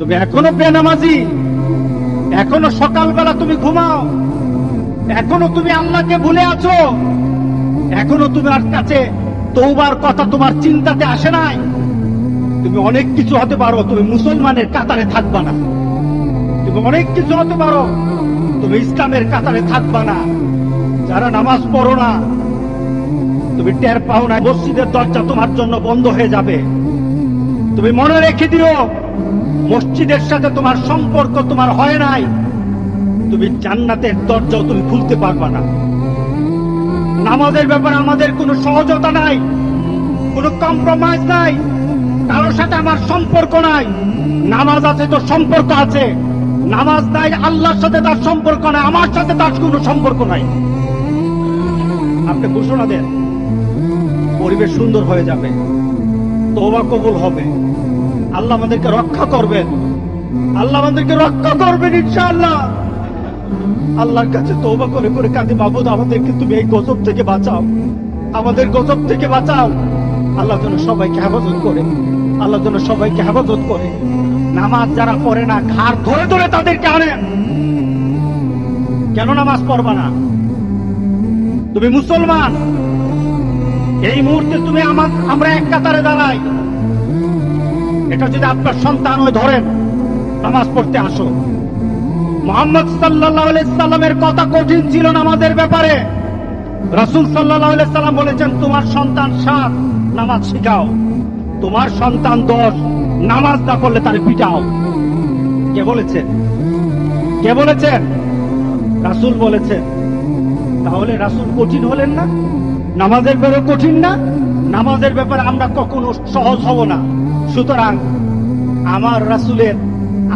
তুমি এখনো বেনামাজি, এখনো সকালবেলা তুমি ঘুমাও, এখনো তুমি আল্লাহকে ভুলে আছো, এখনো তোমার কাছে তওবার কথা তোমার চিন্তাতে আসে নাই। তুমি অনেক কিছু হতে পারো, তুমি মুসলমানের কাতারে থাকবা না। তুমি অনেক কিছু হতে পারো, তুমি ইসলামের কাতারে থাকবা না। যারা নামাজ পড়ো না, তুমি টের পাও না, মসজিদের দরজা তোমার জন্য বন্ধ হয়ে যাবে। তুমি মনে রেখে দিও, মসজিদের সাথে তোমার সম্পর্ক তোমার হয় নাই, তুমি জান্নাতের দরজাও তুমি খুলতে পারবা না। নামাজের ব্যাপারে আমাদের কোনো সহজতা নাই, কোনো কম্প্রোমাইজ নাই, কারোর সাথে আমার সম্পর্ক নাই। নামাজ আছে তো সম্পর্ক আছে, নামাজ নাই আল্লাহর সাথে তার সম্পর্ক নাই, আমার সাথে তার কোনো সম্পর্ক নাই। আপনি ঘোষণা দেন, পরিবেশ সুন্দর হয়ে যাবে, তওবা কবুল হবে, আল্লাহ আমাদেরকে রক্ষা করবেন, আল্লাহ আমাদেরকে রক্ষা করবেন ইনশাআল্লাহ। আল্লাহর কাছে তওবা করে করে কাঁদি, মাবুদ আমাদেরকে তুমি এই গজব থেকে বাঁচাও, আমাদের গজব থেকে বাঁচাও। আল্লাহ যেন সবাইকে হেফাজত করে, আল্লাহ যেন সবাইকে হেফাজত করে। নামাজ যারা পড়ে না, ঘাড় ধরে ধরে তাদেরকে আনেন। কেন নামাজ পড়বা না? তুমি মুসলমান, এই মুহূর্তে তুমি আমরা এক কাতারে দাঁড়াই। এটা যদি আপনার সন্তান হয়ে ধরেন, নামাজ পড়তে আসো। মুহাম্মদ সাল্লাল্লাহু আলাইহি সাল্লামের কথা কঠিন ছিল নামাজের ব্যাপারে। রাসূল সাল্লাল্লাহু আলাইহি সাল্লাম বলেছেন, তোমার সন্তান 7 নামাজ শিখাও, তোমার সন্তান 10 নামাজ না পড়লে তার পিটাও। কে বলেছেন? কে বলেছেন? রাসূল বলেছেন। তাহলে রাসূল কঠিন হলেন না? নামাজের ব্যাপারে কঠিন না? নামাজের ব্যাপারে আমরা কখনো সহজ হব না। সুতরাং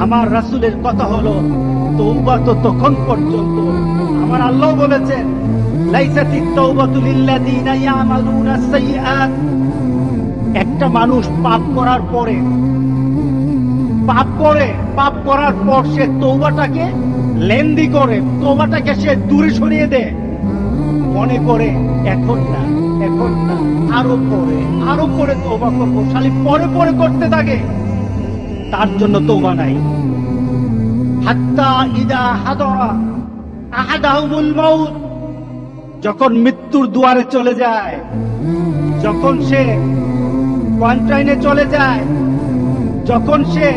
আমার রাসূলের কথা হলো, তওবা তো তখন পর্যন্ত। আমার আল্লাহ বলেছেন, লাইসাতিত তাওবাতু লিল্লাযিনা ইয়ামালুনা সাইয়্যাত। একটা মানুষ পাপ করার পর সে তওবাটাকে লেন্দি করে, তওবাটাকে সে দূরে সরিয়ে দেয়, মনে করে এখন না আরো পরে তওবা করবো, খালি পরে করতে থাকে। তার জন্য তওবা নাই। হাত্তা ইদা হাদরা আহাদাহুমুল মাউত, যখন মৃত্যুর দুয়ারে চলে যায়, যখন সে কোয়ারেন্টাইনে চলে যায়, যখন সে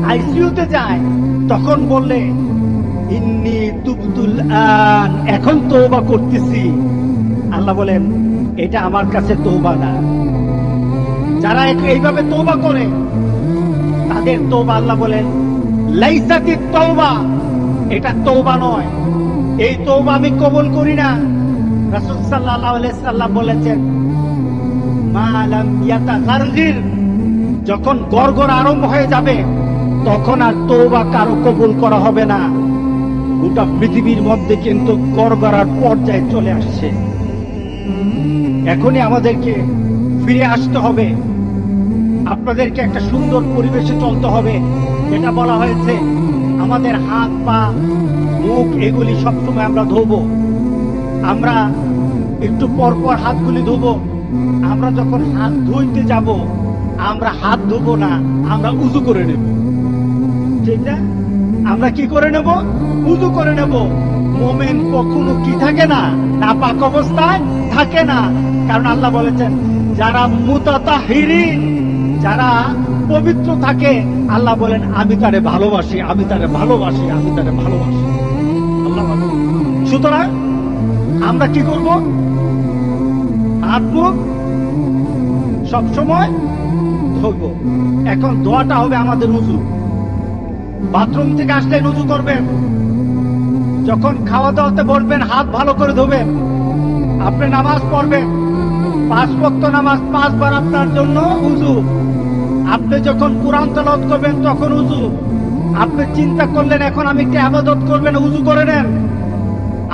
আইসিইউতে যায়, তখন বললে ইন্নী তুবতুল আন, এখন তওবা করতেছি। আল্লাহ বলেন, এটা আমার কাছে তওবা না। যারা এইভাবে তওবা করে, তাদের তওবা আল্লাহ বলেন লাইসাতিত তওবা, এটা তওবা নয়, এই তওবা আমি কবুল করি না। রাসূল সাল্লাল্লাহু আলাইহি সাল্লাম বলেছেন, মা লাম ইয়াতাগারগির, যখন গড়গড় আরম্ভ হয়ে যাবে, তখন আর তওবা কারো কবুল করা হবে না। গোটা পৃথিবীর মধ্যে কিন্তু গড়গড়ার পর্যায়ে চলে আসছে। এখনই আমাদেরকে ফিরে আসতে হবে, আপনাদেরকে একটা সুন্দর পরিবেশে চলতে হবে। যেটা বলা হয়েছে, আমাদের হাত পা মুখ এগুলি সবসময় আমরা ধোবো, আমরা একটু পরপর হাতগুলি ধোবো। আমরা যখন হাত ধুইতে যাব, আমরা হাত ধোবো না, আমরা উযু করে নেব, ঠিক না? আমরা কি করে নেব? উযু করে নেব। মুমিন কখনো কি থাকে না, নাপাক অবস্থায় থাকে না। কারণ আল্লাহ বলেছেন, যারা মুতাতাহিরিন, যারা পবিত্র থাকে, আল্লাহ বলেন আমি তারে ভালোবাসি, আমি তারে ভালোবাসি, আমি তারে ভালোবাসি। আল্লাহ বলেন। সুতরাং আমরা কি করব? হাত মুখ সবসময় ধোব। এখন দোয়াটা হবে আমাদের উযু। বাথরুম থেকে আসলে উযু করবেন, যখন খাওয়া দাওয়াতে বসবেন হাত ভালো করে ধোবেন। আপনি নামাজ পড়বেন, 5 ওয়াক্ত নামাজ 5 বার আপনার জন্য উযু। আপনি যখন কুরআন তেলাওয়াত করবেন তখন উযু। আপনি চিন্তা করলেন এখন আমি একটু ইবাদত করবেন, উযু করে নেন।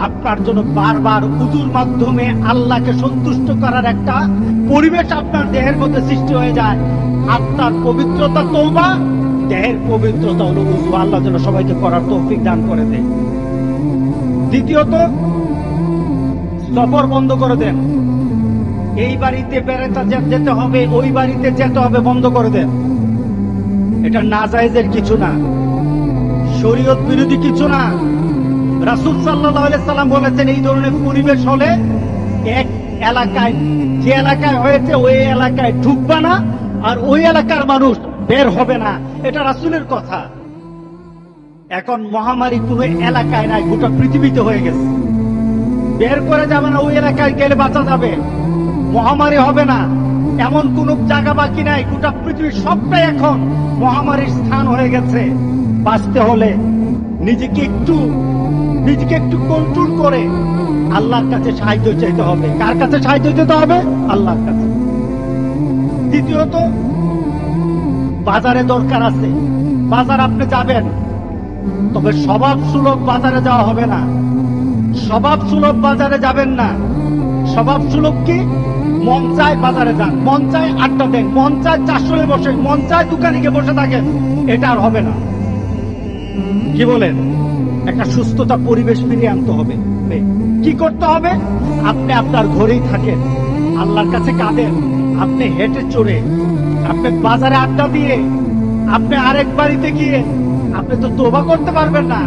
আপনার জন্য বারবার উযুর মাধ্যমে আল্লাহকে সন্তুষ্ট করার একটা পরিবেশ আপনার দেহের মধ্যে সৃষ্টি হয়ে যায়। আপনার পবিত্রতা তওবা, দেহের পবিত্রতা হলো উযু। আল্লাহ যেন সবাইকে করার তৌফিক দান করে দেয়। দ্বিতীয়ত, সফর বন্ধ করে দেন। এই বাড়িতে বেড়াতে যেতে হবে, ওই বাড়িতে যেতে হবে, বন্ধ করে দেন। এটা নাজায়েজের কিছু না, শরীয়ত বিরোধী কিছু না। রাসূল সাল্লাল্লাহু আলাইহি সাল্লাম বলেছেন এই ধরনের পরিবেশ হলে এক এলাকায়, যে এলাকায় হয়েছে ওই এলাকায় ঢুকবা না, আর ওই এলাকার মানুষ বের হবে না। এটা রাসূলের কথা। এখন মহামারী কোন এলাকায় নাই, গোটা পৃথিবীতে হয়ে গেছে। বের করে যাবে না, ওই এলাকায় গেলে বাঁচা যাবে, মহামারী হবে না এমন কোন জায়গা বাকি নাই। গোটা পৃথিবীর সবটাই এখন মহামারীর স্থান হয়ে গেছে। বাঁচতে হলে নিজেকে একটু কন্ট্রোল করে আল্লাহর কাছে সাহায্য চাইতে হবে। কার কাছে সাহায্য চাইতে হবে? আল্লাহর কাছে। দ্বিতীয়ত, বাজারে দরকার আছে, বাজার আপনি যাবেন, তবে স্বভাব সুলভ বাজারে যাওয়া হবে না। স্বভাব সুলভ বাজারে যাবেন না। স্বভাব সুলভ কি? মন চায় বাজারে যান, মন চায় আড্ডা দেন, মন চায় চাষলে বসে, মন চায় দোকানে গিয়ে বসে থাকেন, এটা আর হবে না। কি বলেন? একটা সুস্থতা পরিবেশ ফিরিয়ে আনতে হবে। কি করতে হবে? আপনি আপনার ঘরেই থাকেন, আল্লাহর কাছে কাঁদেন, আপনি হেঁটে চড়ে, আপনি বাজারে আড্ডা দিয়ে, আপনি আরেক বাড়িতে গিয়ে আপনি তো তওবা করতে পারবেন না।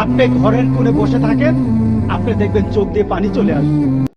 আপনি ঘরের কোণে বসে থাকেন, আপনি দেখবেন চোখ দিয়ে পানি চলে আসবে।